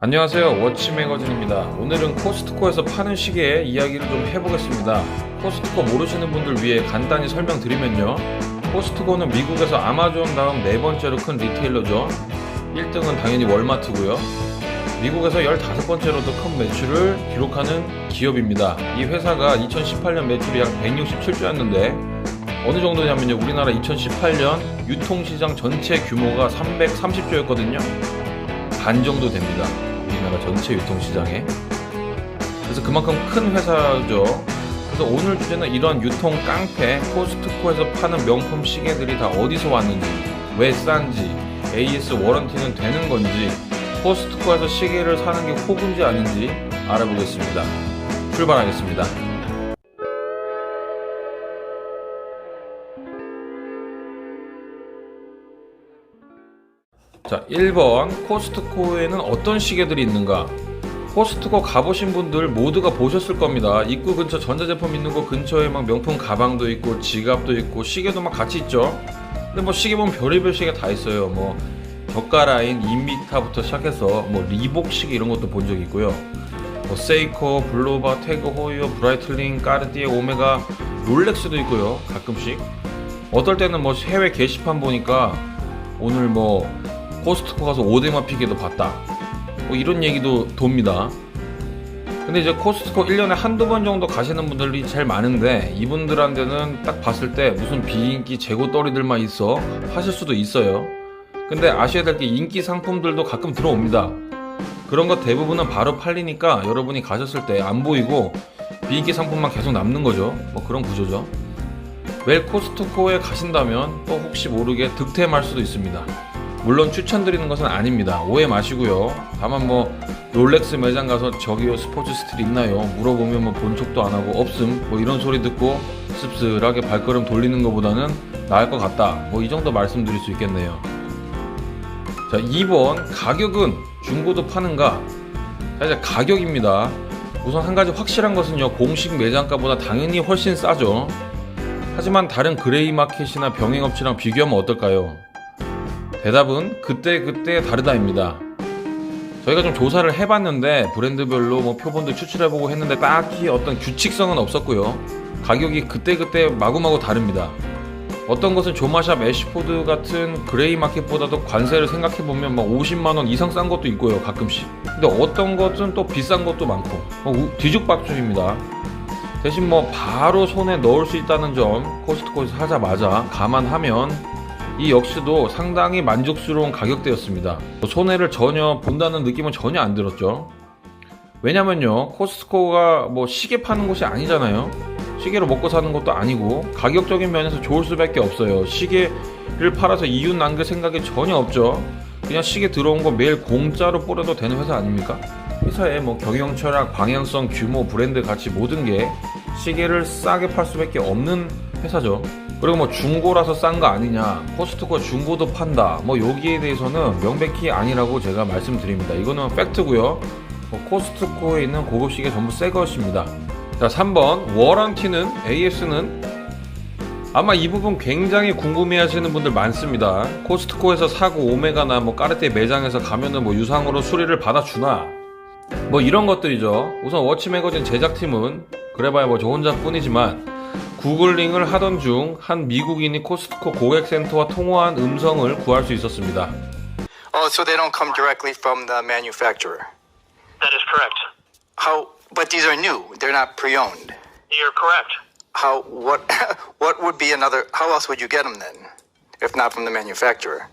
안녕하세요, 워치매거진입니다. 오늘은 코스트코에서 파는 시계의 이야기를 좀 해보겠습니다. 코스트코 모르시는 분들 위해 간단히 설명드리면요, 코스트코는 미국에서 아마존 다음 네 번째로 큰 리테일러죠. 1등은 당연히 월마트고요. 미국에서 15번째로도 큰 매출을 기록하는 기업입니다. 이 회사가 2018년 매출이 약 167조였는데 어느 정도냐면요, 우리나라 2018년 유통시장 전체 규모가 330조였거든요. 반 정도 됩니다, 우리나라 전체 유통시장에. 그래서 그만큼 큰 회사죠. 그래서 오늘 주제는 이런 유통 깡패 코스트코에서 파는 명품 시계들이 다 어디서 왔는지, 왜 싼지, AS 워런티는 되는 건지, 코스트코에서 시계를 사는 게 호구인지 아닌지 알아보겠습니다. 출발하겠습니다. 자, 1번, 코스트코에는 어떤 시계들이 있는가? 코스트코 가보신 분들 모두가 보셨을 겁니다. 입구 근처 전자제품 있는 곳 근처에 막 명품 가방도 있고 지갑도 있고 시계도 막 같이 있죠. 근데 뭐 시계 보면 별의별 시계 다 있어요. 뭐 저가라인 2m부터 시작해서 뭐 리복 시계 이런 것도 본 적이 있고요. 뭐 세이코, 블로바, 태그 호이어, 브라이틀링, 까르띠에, 오메가, 롤렉스도 있고요. 가끔씩. 어떨 때는 뭐 해외 게시판 보니까 오늘 뭐 코스트코 가서 오데마 피게도 봤다, 뭐 이런 얘기도 돕니다. 근데 이제 코스트코 1년에 한두 번 정도 가시는 분들이 제일 많은데, 이분들한테는 딱 봤을 때 무슨 비인기 재고떨이들만 있어 하실 수도 있어요. 근데 아셔야 될 게 인기 상품들도 가끔 들어옵니다. 그런 거 대부분은 바로 팔리니까 여러분이 가셨을 때 안 보이고 비인기 상품만 계속 남는 거죠. 뭐 그런 구조죠. 매일 코스트코에 가신다면 또 혹시 모르게 득템할 수도 있습니다. 물론 추천드리는 것은 아닙니다. 오해 마시고요. 다만 뭐 롤렉스 매장 가서 저기요 스포츠 스틸 있나요? 물어보면 뭐 본 척도 안 하고 없음 뭐 이런 소리 듣고 씁쓸하게 발걸음 돌리는 것보다는 나을 것 같다, 뭐 이 정도 말씀드릴 수 있겠네요. 자, 2번, 가격은 중고도 파는가? 자, 이제 가격입니다. 우선 한 가지 확실한 것은요, 공식 매장가보다 당연히 훨씬 싸죠. 하지만 다른 그레이 마켓이나 병행업체랑 비교하면 어떨까요? 대답은 그때그때 다르다입니다. 저희가 좀 조사를 해봤는데 브랜드별로 뭐 표본도 추출해보고 했는데 딱히 어떤 규칙성은 없었고요. 가격이 그때그때 마구마구 다릅니다. 어떤 것은 조마샵, 애쉬포드 같은 그레이 마켓보다도 관세를 생각해보면 막 50만원 이상 싼 것도 있고요, 가끔씩. 근데 어떤 것은 또 비싼 것도 많고 뒤죽박죽입니다. 대신 뭐 바로 손에 넣을 수 있다는 점, 코스트코에서 사자마자 감안하면 이 역시도 상당히 만족스러운 가격대였습니다. 손해를 전혀 본다는 느낌은 전혀 안 들었죠. 왜냐면요, 코스트코가 뭐 시계 파는 곳이 아니잖아요. 시계로 먹고 사는 것도 아니고 가격적인 면에서 좋을 수밖에 없어요. 시계를 팔아서 이윤 남길 생각이 전혀 없죠. 그냥 시계 들어온 거 매일 공짜로 뿌려도 되는 회사 아닙니까? 회사의 뭐 경영 철학, 방향성, 규모, 브랜드 가치 모든 게 시계를 싸게 팔 수밖에 없는 회사죠. 그리고 뭐 중고라서 싼 거 아니냐, 코스트코 중고도 판다, 뭐 여기에 대해서는 명백히 아니라고 제가 말씀드립니다. 이거는 팩트고요. 코스트코에 있는 고급 시계 전부 새 것입니다. 자, 3번, 워런티는, AS는 아마 이 부분 굉장히 궁금해 하시는 분들 많습니다. 코스트코에서 사고 오메가나 뭐 까르띠에 매장에서 가면은 뭐 유상으로 수리를 받아주나, 뭐 이런 것들이죠. 우선 워치매거진 제작팀은 그래봐야 뭐 저 혼자뿐이지만 구글링을 하던 중 한 미국인이 코스트코 고객센터와 통화한 음성을 구할 수 있었습니다. Oh, so they don't come directly from the manufacturer. That is correct. How? But these are new. They're not pre-owned. You're correct. How? What? What would be another? How else would you get them then, if not from the manufacturer?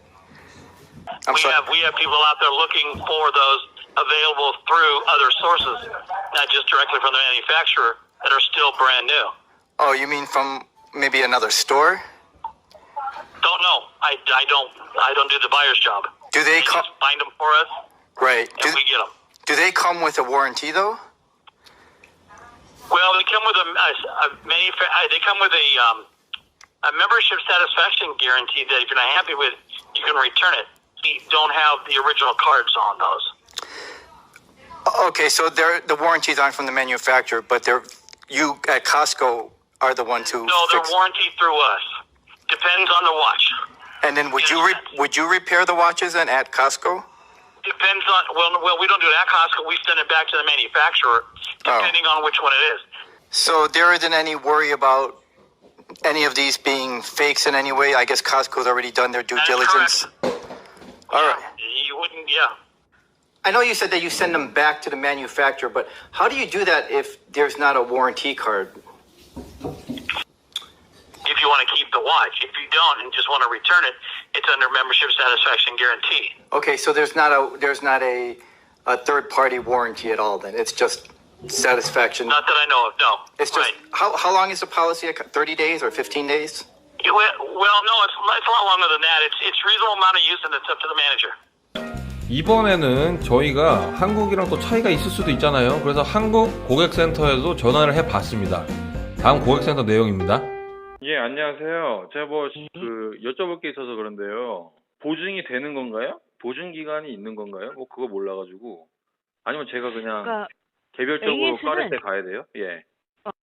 We have people out there looking for those available through other sources, not just directly from the manufacturer, that are still brand new. Oh, you mean from maybe another store? Don't know. I don't do the buyer's job. Do they come? just find them for us, Right. and we get them. Do they come with a warranty though? Well, they come with they come with a membership satisfaction guarantee that if you're not happy with, you can return it. We don't have the original cards on those. Okay, so the warranties aren't from the manufacturer, but you at Costco are the ones who. No, they're fix. warranted through us. Depends on the watch. And then would you repair the watches then at Costco? It Depends on, well, we don't do it at Costco. We send it back to the manufacturer, depending on which one it is. So there isn't any worry about any of these being fakes in any way? I guess Costco's already done their due That is diligence. All right. You wouldn't, yeah. I know you said that you send them back to the manufacturer, but how do you do that if there's not a warranty card? If you want to keep the watch. If you don't and just want to return it, it's under membership satisfaction guarantee. Okay, so there's not a third party warranty at all then. It's just satisfaction. Not that I know of, no. It's just right. how long is the policy? 30 days or 15 days? Well, no, it's a lot longer than that. It's reasonable amount of use and it's up to the manager. 이번에는 저희가 한국이랑 또 차이가 있을 수도 있잖아요. 그래서 한국 고객센터에도 전화를 해봤습니다. 다음 고객센터 내용입니다. 예, 안녕하세요. 제가 여쭤볼 게 있어서 그런데요. 보증이 되는 건가요? 보증 기간이 있는 건가요? 그거 몰라가지고. 아니면 제가 그냥 개별적으로 AS는 까를 때 가야 돼요? 예.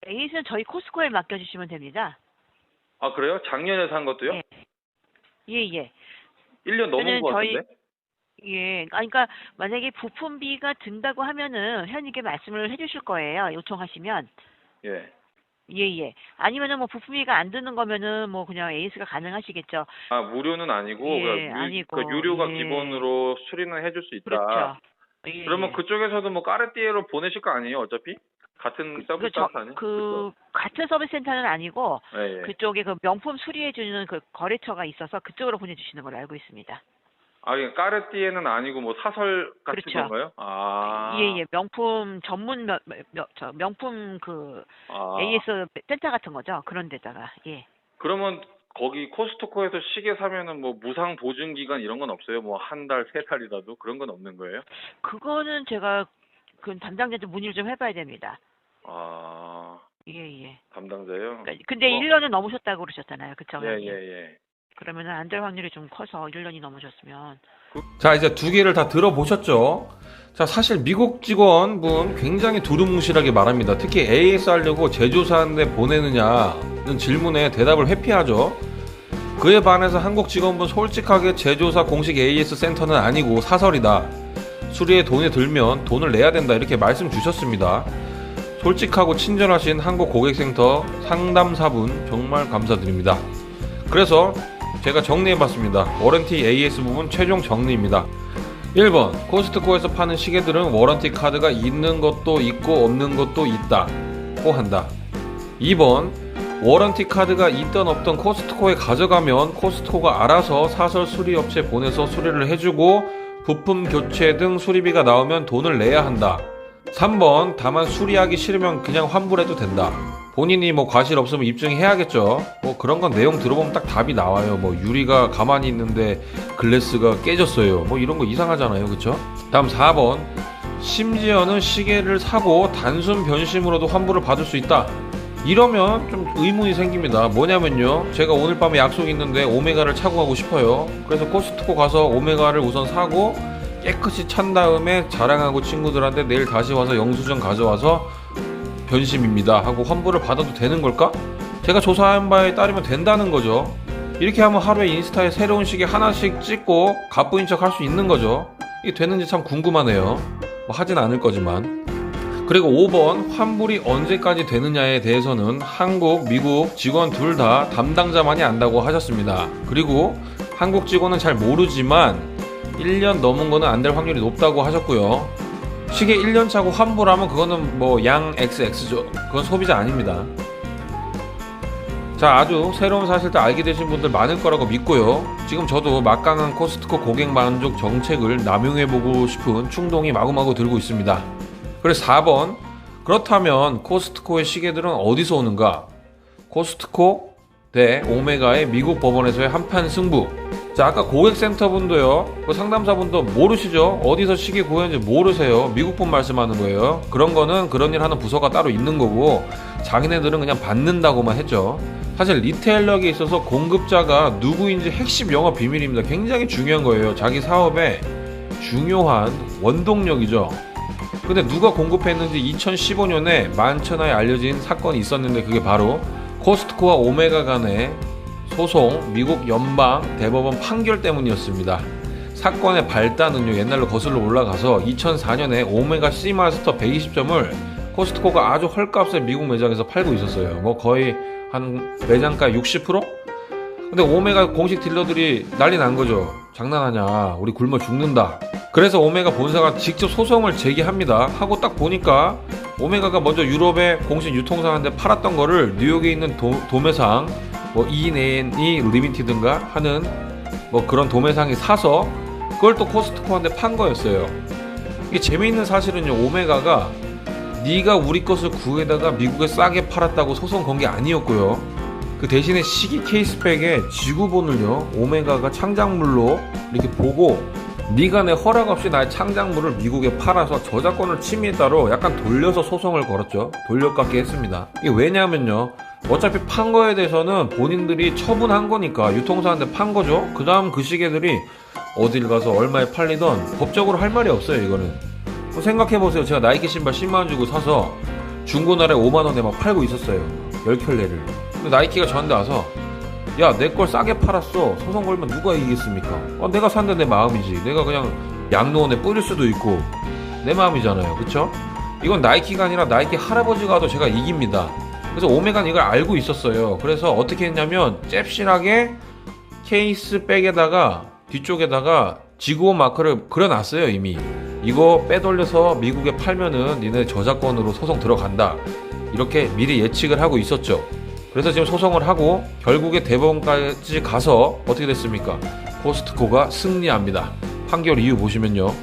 AS는 저희 코스코에 맡겨주시면 됩니다. 아, 그래요? 작년에 산 것도요? 예. 1년 넘은 것 같은데? 예. 그러니까 만약에 부품비가 든다고 하면은 현님께 말씀을 해주실 거예요. 요청하시면. 예. 예. 아니면은 뭐 부품비가 안 드는 거면은 뭐 그냥 AS가 가능하시겠죠. 아, 무료는 아니고, 예, 아니고. 유료가 예. 기본으로 수리는 해줄 수 있다. 그렇죠. 예, 그러면 그쪽에서도 뭐 까르띠에로 보내실 거 아니에요, 어차피? 같은 서비스 센터 아니에요? 같은 서비스 센터는 아니고 예. 그쪽에 그 명품 수리해주는 그 거래처가 있어서 그쪽으로 보내주시는 걸로 알고 있습니다. 아, 까르띠에는 아니고 뭐 사설 같은 그렇죠. 건가요? 아. 예. 명품 전문 명품 AS 센터 같은 거죠. 그런 데다가. 예. 그러면 거기 코스트코에서 시계 사면은 뭐 무상 보증 기간 이런 건 없어요? 뭐 한 달, 세 달이라도 그런 건 없는 거예요? 그거는 제가 그 담당자한테 문의를 좀 해봐야 됩니다. 아. 예. 담당자요? 근데 1년은 넘으셨다고 그러셨잖아요. 그쵸? 예. 그러면 안 될 확률이 좀 커서 1년이 넘으셨으면. 자, 이제 두 개를 다 들어보셨죠? 자, 사실 미국 직원분 굉장히 두루뭉실하게 말합니다. 특히 AS 하려고 제조사한테 보내느냐는 질문에 대답을 회피하죠. 그에 반해서 한국 직원분 솔직하게 제조사 공식 AS 센터는 아니고 사설이다. 수리에 돈이 들면 돈을 내야 된다. 이렇게 말씀 주셨습니다. 솔직하고 친절하신 한국 고객센터 상담사분 정말 감사드립니다. 그래서 제가 정리해봤습니다. 워런티 AS 부분 최종 정리입니다. 1번, 코스트코에서 파는 시계들은 워런티 카드가 있는 것도 있고 없는 것도 있다고 한다. 2번, 워런티 카드가 있던 없던 코스트코에 가져가면 코스트코가 알아서 사설 수리업체 보내서 수리를 해주고 부품 교체 등 수리비가 나오면 돈을 내야 한다. 3번, 다만 수리하기 싫으면 그냥 환불해도 된다. 본인이 뭐 과실 없으면 입증해야겠죠. 뭐 그런 건 내용 들어보면 딱 답이 나와요. 뭐 유리가 가만히 있는데 글래스가 깨졌어요. 뭐 이런 거 이상하잖아요. 그쵸? 다음 4번, 심지어는 시계를 사고 단순 변심으로도 환불을 받을 수 있다. 이러면 좀 의문이 생깁니다. 뭐냐면요, 제가 오늘 밤에 약속이 있는데 오메가를 차고 가고 싶어요. 그래서 코스트코 가서 오메가를 우선 사고 깨끗이 찬 다음에 자랑하고 친구들한테 내일 다시 와서 영수증 가져와서 변심입니다 하고 환불을 받아도 되는 걸까? 제가 조사한 바에 따르면 된다는 거죠. 이렇게 하면 하루에 인스타에 새로운 시계 하나씩 찍고 갑부인 척 할 수 있는 거죠. 이게 되는지 참 궁금하네요. 뭐 하진 않을 거지만. 그리고 5번, 환불이 언제까지 되느냐에 대해서는 한국, 미국 직원 둘 다 담당자만이 안다고 하셨습니다. 그리고 한국 직원은 잘 모르지만 1년 넘은 거는 안 될 확률이 높다고 하셨고요. 시계 1년 차고 환불하면 그거는 뭐 양 XX죠. 그건 소비자 아닙니다. 자, 아주 새로운 사실들 알게 되신 분들 많을 거라고 믿고요. 지금 저도 막강한 코스트코 고객 만족 정책을 남용해보고 싶은 충동이 마구마구 들고 있습니다. 그래서 4번, 그렇다면 코스트코의 시계들은 어디서 오는가? 코스트코 대 오메가의 미국 법원에서의 한판 승부. 자, 아까 고객센터 분도요, 그 상담사 분도 모르시죠? 어디서 시계 구했는지 모르세요. 미국 분 말씀하는 거예요. 그런 거는 그런 일 하는 부서가 따로 있는 거고, 자기네들은 그냥 받는다고만 했죠. 사실 리테일러에 있어서 공급자가 누구인지 핵심 영업 비밀입니다. 굉장히 중요한 거예요. 자기 사업에 중요한 원동력이죠. 근데 누가 공급했는지 2015년에 만천하에 알려진 사건이 있었는데, 그게 바로 코스트코와 오메가 간의 소송, 미국 연방 대법원 판결 때문이었습니다. 사건의 발단은요 옛날로 거슬러 올라가서 2004년에 오메가 시마스터 120점을 코스트코가 아주 헐값에 미국 매장에서 팔고 있었어요. 뭐 거의 한 매장가 60%? 근데 오메가 공식 딜러들이 난리 난 거죠. 장난하냐, 우리 굶어 죽는다. 그래서 오메가 본사가 직접 소송을 제기합니다. 하고 딱 보니까 오메가가 먼저 유럽의 공식 유통사한테 팔았던 거를 뉴욕에 있는 도매상 뭐 E&E 리미티드인가 하는 뭐 그런 도매상이 사서 그걸 또 코스트코한테 판 거였어요. 이게 재미있는 사실은요, 오메가가 네가 우리 것을 구해다가 미국에 싸게 팔았다고 소송 건 게 아니었고요. 그 대신에 시기 케이스백에 지구본을요 오메가가 창작물로 이렇게 보고 네가 내 허락 없이 나의 창작물을 미국에 팔아서 저작권을 침해했다로 약간 돌려서 소송을 걸었죠. 돌려깎기 했습니다. 이게 왜냐면요, 어차피 판 거에 대해서는 본인들이 처분한 거니까 유통사한테 판 거죠. 그 다음 그 시계들이 어딜 가서 얼마에 팔리던 법적으로 할 말이 없어요. 이거는 생각해보세요. 제가 나이키 신발 10만원 주고 사서 중고나라에 5만원에 막 팔고 있었어요. 10켤레를. 근데 나이키가 저한테 와서 야, 내 걸 싸게 팔았어. 소송 걸면 누가 이기겠습니까? 내가 산데 내 마음이지. 내가 그냥 양로원에 뿌릴 수도 있고 내 마음이잖아요. 그쵸? 이건 나이키가 아니라 나이키 할아버지가 와도 제가 이깁니다. 그래서 오메가는 이걸 알고 있었어요. 그래서 어떻게 했냐면 잽실하게 케이스 백에다가 뒤쪽에다가 지구온 마크를 그려놨어요. 이미 이거 빼돌려서 미국에 팔면은 니네 저작권으로 소송 들어간다, 이렇게 미리 예측을 하고 있었죠. 그래서 지금 소송을 하고 결국에 대법원까지 가서 어떻게 됐습니까? 코스트코가 승리합니다. 판결 이유 보시면요,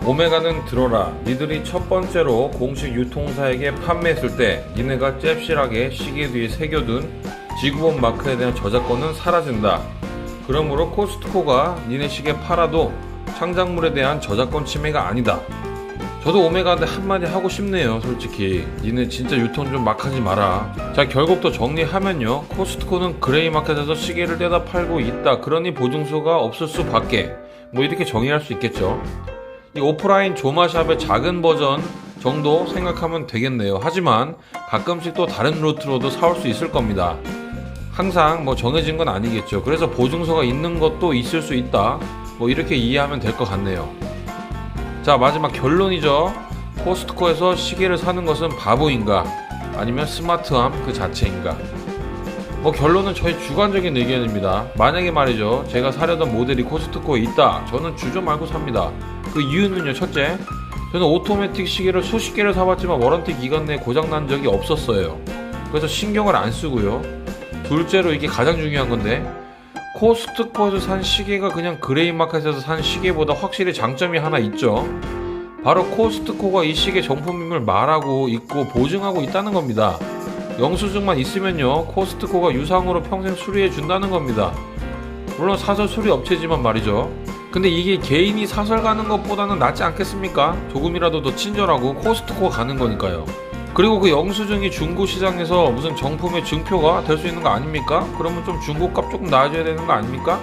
오메가는 들어라. 니들이 첫 번째로 공식 유통사에게 판매했을 때 니네가 잽실하게 시계 뒤에 새겨둔 지구본 마크에 대한 저작권은 사라진다. 그러므로 코스트코가 니네 시계 팔아도 창작물에 대한 저작권 침해가 아니다. 저도 오메가한테 한마디 하고 싶네요. 솔직히 니네 진짜 유통 좀 막 하지 마라. 자, 결국 또 정리하면요, 코스트코는 그레이마켓에서 시계를 떼다 팔고 있다. 그러니 보증서가 없을 수밖에, 뭐 이렇게 정의할 수 있겠죠. 이 오프라인 조마샵의 작은 버전 정도 생각하면 되겠네요. 하지만 가끔씩 또 다른 루트로도 사올 수 있을 겁니다. 항상 뭐 정해진 건 아니겠죠. 그래서 보증서가 있는 것도 있을 수 있다, 뭐 이렇게 이해하면 될 것 같네요. 자, 마지막 결론이죠. 코스트코에서 시계를 사는 것은 바보인가, 아니면 스마트함 그 자체인가? 뭐 결론은 저희 주관적인 의견입니다. 만약에 말이죠, 제가 사려던 모델이 코스트코에 있다, 저는 주저 말고 삽니다. 그 이유는요, 첫째, 저는 오토매틱 시계를 수십 개를 사봤지만 워런티 기간 내에 고장난 적이 없었어요. 그래서 신경을 안 쓰고요. 둘째로, 이게 가장 중요한 건데, 코스트코에서 산 시계가 그냥 그레이마켓에서 산 시계보다 확실히 장점이 하나 있죠. 바로 코스트코가 이 시계 정품임을 말하고 있고 보증하고 있다는 겁니다. 영수증만 있으면요, 코스트코가 유상으로 평생 수리해 준다는 겁니다. 물론 사설 수리 업체지만 말이죠. 근데 이게 개인이 사설 가는 것보다는 낫지 않겠습니까? 조금이라도 더 친절하고 코스트코 가는 거니까요. 그리고 그 영수증이 중고시장에서 무슨 정품의 증표가 될 수 있는 거 아닙니까? 그러면 좀 중고값 조금 나아져야 되는 거 아닙니까?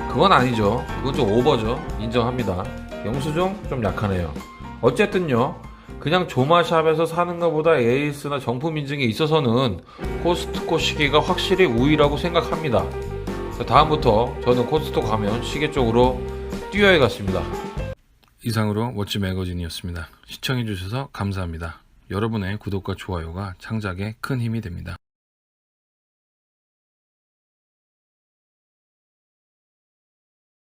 그건 아니죠. 그건 좀 오버죠. 인정합니다. 영수증 좀 약하네요. 어쨌든요, 그냥 조마샵에서 사는 것보다 에이스나 정품 인증에 있어서는 코스트코 시계가 확실히 우위라고 생각합니다. 다음부터 저는 코스트코 가면 시계 쪽으로 뛰어야겠습니다. 이상으로 워치 매거진이었습니다. 시청해주셔서 감사합니다. 여러분의 구독과 좋아요가 창작에 큰 힘이 됩니다.